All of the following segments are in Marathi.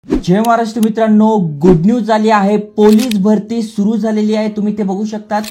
जय महाराष्ट्र मित्रांनो, गुड न्यूज आली आहे। पोलीस भरती सुरू झालेली आहे। तुम्ही ते बघू शकतात।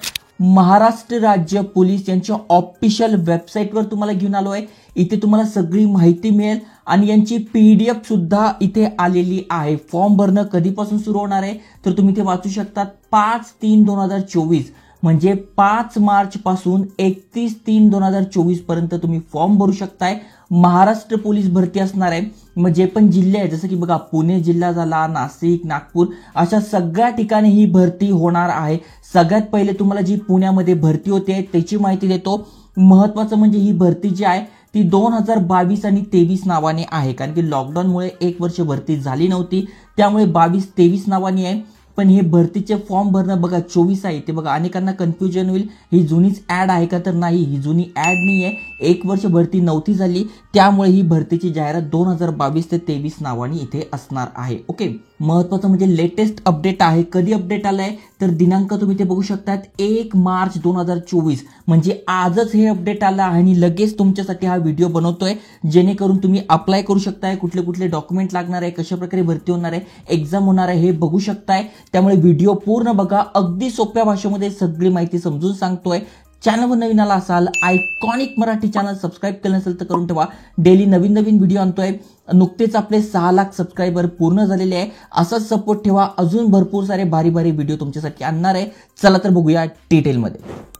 महाराष्ट्र राज्य पोलीस यांच्या ऑफिशियल वेबसाईटवर तुम्हाला घेऊन आलो आहे। इथे तुम्हाला सगळी माहिती मिळेल आणि यांची पीडीएफ सुद्धा इथे आलेली आहे। फॉर्म भरणं कधीपासून सुरू होणार आहे तर तुम्ही ते वाचू शकतात। 5/3/2024 म्हणजे 5 मार्च पासून 31/3/2024 पर्यंत तुम्ही फॉर्म भरू शकताय। महाराष्ट्र पोलीस भरती असणार आहे। मग जे पण जिल्हे आहेत जसं की बघा पुणे जिल्हा झाला, नाशिक, नागपूर अशा सगळ्या ठिकाणी ही भरती होणार आहे। सगळ्यात पहिले तुम्हाला जी पुण्यामध्ये भरती होते त्याची माहिती देतो। महत्त्वाचं म्हणजे ही भरती जी आहे ती 2022 आणि 23 नावाने आहे, कारण की लॉकडाऊनमुळे 1 वर्ष भरती झाली नव्हती, त्यामुळे 22-23 नावाने आहे। पण हे भरतीचे फॉर्म भरणं बघा 24 आहे। ते बघा अनेकांना कन्फ्युजन होईल, ही जुनीच ऍड आहे का, तर नाही, ही जुनी ऍड नाही आहे। 1 वर्ष भरती नव्हती झाली, त्यामुळे ही भरतीची जाहिरात 2022 ते 23 नावाने इथे असणार आहे। ओके, महत्त्वाचं म्हणजे लेटेस्ट अपडेट आहे। कधी अपडेट आलाय तर दिनांक तुम्ही ते बघू शकतात 1 मार्च 2024 म्हणजे आजच हे अपडेट आलं आणि लगेच तुमच्यासाठी हा व्हिडिओ बनवतोय, जेणेकरून तुम्ही अप्लाय करू शकताय। कुठले कुठले डॉक्युमेंट लागणार आहे, कशा प्रकारे भरती होणार आहे, एक्झाम होणार आहे हे बघू शकताय। त्यामुळे व्हिडिओ पूर्ण बघा, अगदी सोप्या भाषेमध्ये सगळी माहिती समजून सांगतोय। चॅनलवर नवीन आला असाल, आयकॉनिक मराठी चॅनल सबस्क्राइब केलं नसेल तर करून ठेवा। डेली नवीन नवीन व्हिडिओ आणतोय। नुकतेच आपले 6 लाख सबस्क्रायबर पूर्ण झालेले आहे। असाच सपोर्ट ठेवा, अजून भरपूर सारे भारी भारी व्हिडिओ तुमच्यासाठी आणणार आहे। चला तर बघूया डिटेलमध्ये।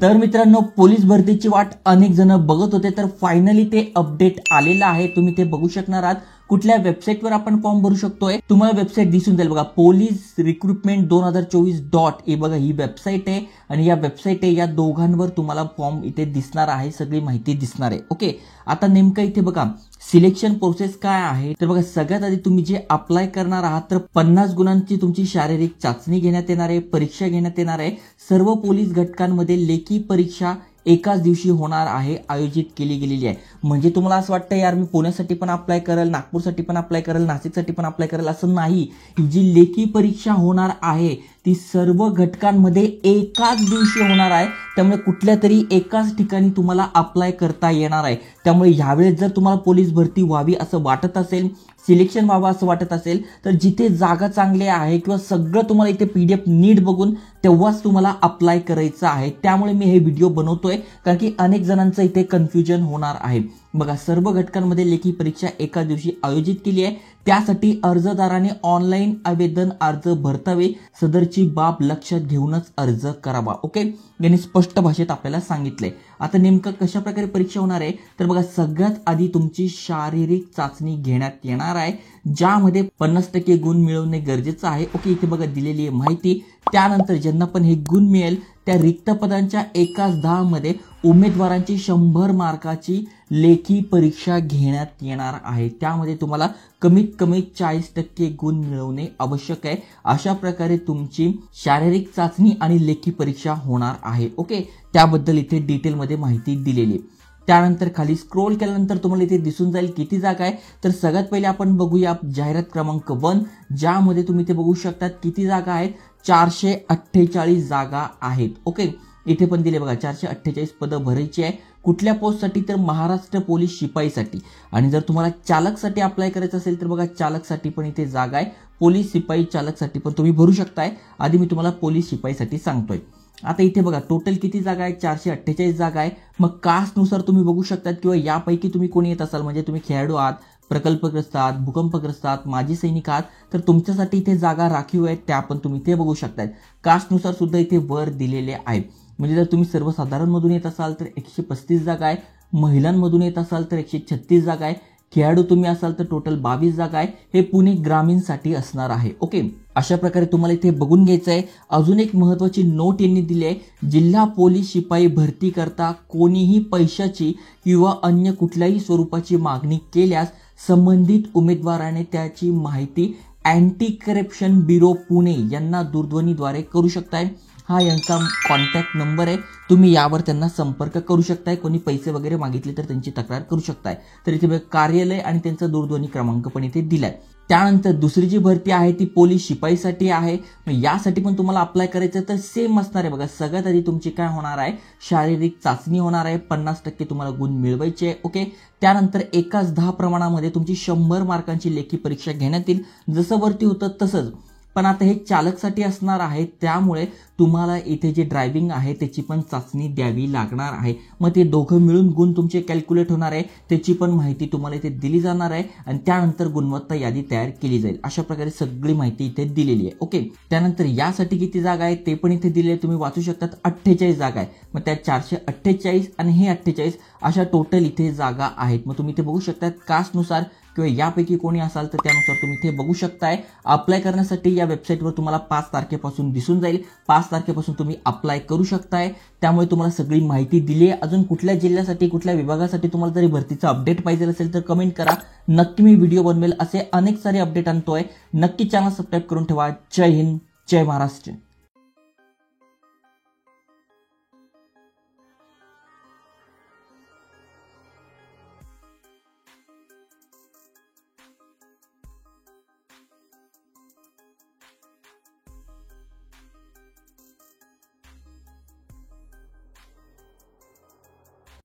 तर मित्रांनो, पोलीस भरतीची वाट अनेक जण बघत होते, तर फायनली ते अपडेट आलेलं आहे। तुम्ही ते बघू शकणार आहात। कुठल्या वेबसाईटवर आपण फॉर्म भरू शकतोय तुम्हाला वेबसाईट दिसून जाईल बघा, पोलीस रिक्रुटमेंट 2024 हे बघा ही वेबसाईट आहे आणि या वेबसाईट आहे, या दोघांवर तुम्हाला फॉर्म इथे दिसणार आहे, सगळी माहिती दिसणार आहे। ओके, आता नेमकं इथे बघा सिलेक्शन प्रोसेस काय आहे तर बघा, सगळ्यात आधी तुम्ही जे अप्लाय करणार आहात तर 50 गुणांची तुमची शारीरिक चाचणी घेण्यात येणार आहे, परीक्षा घेण्यात येणार आहे। सर्व पोलीस घटकांमध्ये लेखी परीक्षा एकाच दिवशी होणार आहे, आयोजित केली गेलेली आहे। म्हणजे तुम्हाला असं वाटतं यार मी पुण्यासाठी पण अप्लाय करेल, नागपूरसाठी पण अप्लाय करेल, नाशिकसाठी पण अप्लाय करेल, असं नाही। ही जी लेखी परीक्षा होणार आहे ती सर्व घटकांमध्ये एकाच दिवशी होणार आहे, त्यामुळे कुठल्या तरी एकाच ठिकाणी तुम्हाला अप्लाय करता येणार आहे। त्यामुळे यावेळेस जर तुम्हाला पोलीस भरती व्हावी असं वाटत असेल, सिलेक्शन व्हावं असं वाटत असेल तर जिथे जागा चांगली आहे किंवा सगळं तुम्हाला इथे पीडीएफ नीट बघून तेव्हाच तुम्हाला अप्लाय करायचं आहे। त्यामुळे मी हे व्हिडिओ बनवतोय, कारण की अनेक जणांचं इथे कन्फ्युजन होणार आहे। बघा, सर्व घटकांमध्ये लेखी परीक्षा एका दिवशी आयोजित केली आहे। त्यासाठी अर्जदाराने ऑनलाईन आवेदन अर्ज भरतावे, सदरची बाब लक्षात घेऊनच अर्ज करावा। ओके, यांनी स्पष्ट भाषेत आपल्याला सांगितलंय। आता नेमकं कशा प्रकारे परीक्षा होणार आहे तर बघा, सगळ्यात आधी तुमची शारीरिक चाचणी घेण्यात येणार आहे, ज्यामध्ये 50% गुण मिळवणे गरजेचं आहे। ओके, इथे बघा दिलेली आहे माहिती। त्यानंतर ज्यांना पण हे गुण मिळेल त्या रिक्त पदांच्या एकाच 10 मध्ये उमेदवारांची 100 मार्काची लेखी परीक्षा घेण्यात येणार आहे। त्यामध्ये तुम्हाला कमीत कमी 40% गुण मिळवणे आवश्यक आहे। अशा प्रकारे तुमची शारीरिक चाचणी आणि लेखी परीक्षा होणार आहे। ओके, त्याबद्दल इथे डिटेलमध्ये माहिती दिलेली आहे। त्यानंतर खाली स्क्रोल केल्यानंतर तुम्हाला इथे दिसून जाईल किती जागा आहे। तर सगळ्यात पहिले आपण बघूया जाहिरात क्रमांक 1, ज्यामध्ये तुम्ही ते बघू शकतात किती जागा आहेत, 448 जागा आहेत। ओके, इथे पण दिले बघा 448 पदं भरायची आहे। कुठल्या पोस्टसाठी तर महाराष्ट्र पोलीस शिपाईसाठी। आणि जर तुम्हाला चालकसाठी अप्लाय करायचं असेल तर बघा चालकसाठी पण इथे जागा आहे, पोलीस शिपाई चालकसाठी पण तुम्ही भरू शकताय। आधी मी तुम्हाला पोलीस शिपाईसाठी सांगतोय। आता इथे बघा टोटल किती जागा आहे, 448 जागा आहे। मग कास्टनुसार तुम्ही बघू शकतात किंवा यापैकी तुम्ही कोणी येत असाल, म्हणजे तुम्ही खेळाडू आहात, प्रकल्पग्रस्त आहात, भूकंपग्रस्त आहात, माजी सैनिक आहात, तर तुमच्यासाठी इथे जागा राखीव आहेत, त्या पण तुम्ही ते बघू शकताय। कास्टनुसार सुद्धा इथे वर दिलेले आहे। म्हणजे जर तुम्ही सर्वसाधारण मधून येत असाल तर 135 जागा आहे, महिलांमधून येत असाल तर 136 जागा आहे, खेळाडू तुम्ही असाल तर टोटल 22 जागा आहे। हे पुणे ग्रामीणसाठी असणार आहे। ओके, अशा प्रकारे तुम्हाला इथे बघून घ्यायचं आहे। अजून एक महत्त्वाची नोट यांनी दिली आहे, जिल्हा पोलीस शिपाई भरती करता कोणीही पैशाची किंवा अन्य कुठल्याही स्वरूपाची मागणी केल्यास संबंधित उमेदवाराने त्याची माहिती अँटी करप्शन ब्युरो पुणे यांना दूरध्वनीद्वारे करू शकताय। हा यांचा कॉन्टॅक्ट नंबर आहे, तुम्ही यावर त्यांना संपर्क करू शकताय. कोणी पैसे वगैरे मागितले तर त्यांची तक्रार करू शकताय. तर इथे कार्यालय आणि त्यांचा दूरध्वनी क्रमांक पण इथे दिलाय. त्यानंतर दुसरी जी भरती आहे ती पोलीस शिपाईसाठी आहे. मग यासाठी पण तुम्हाला अप्लाय करायचं तर सेम असणार आहे बघा. सगळ्यात आधी तुमची काय होणार आहे, शारीरिक चाचणी होणार आहे. 50% तुम्हाला गुण मिळवायचे आहे. ओके. त्यानंतर एकाच 10 प्रमाणामध्ये तुमची 100 मार्कांची लेखी परीक्षा घेण्यात येईल. जसं वरती होतं तसंच, पण आता हे चालकसाठी असणार आहे. त्यामुळे तुम्हाला इथे जे ड्रायव्हिंग आहे त्याची पण चाचणी द्यावी लागणार आहे. मग ते दोघं मिळून गुण तुमचे कॅल्क्युलेट होणार आहे, त्याची पण माहिती तुम्हाला इथे दिली जाणार आहे आणि त्यानंतर गुणवत्ता यादी तयार केली जाईल. अशा प्रकारे सगळी माहिती इथे दिलेली आहे. ओके. त्यानंतर यासाठी किती जागा आहे ते पण इथे दिले, तुम्ही वाचू शकतात. 48 जागा आहे. मग त्या 448 आणि हे 48 अशा टोटल इथे जागा आहेत. मग तुम्ही इथे बघू शकता कास्टनुसार किंवा यापैकी कोणी असाल तर त्यानुसार तुम्ही इथे बघू शकताय. अप्लाय करण्यासाठी या वेबसाईटवर तुम्हाला 5 तारखेपासून दिसून जाईल. 5 तारखेपासून तुम्ही अप्लाय करू शकताय. त्यामुळे तुम्हाला सगळी माहिती दिली आहे. अजून कुठल्या जिल्ह्यासाठी कुठल्या विभागासाठी तुम्हाला जरी भरतीचा अपडेट पाहिजे असेल तर कमेंट करा. नक्की मी व्हिडिओ बनवेल. असे अनेक सारे अपडेट आणतोय. नक्की चॅनल सबस्क्राईब करून ठेवा. जय हिंद, जय महाराष्ट्र.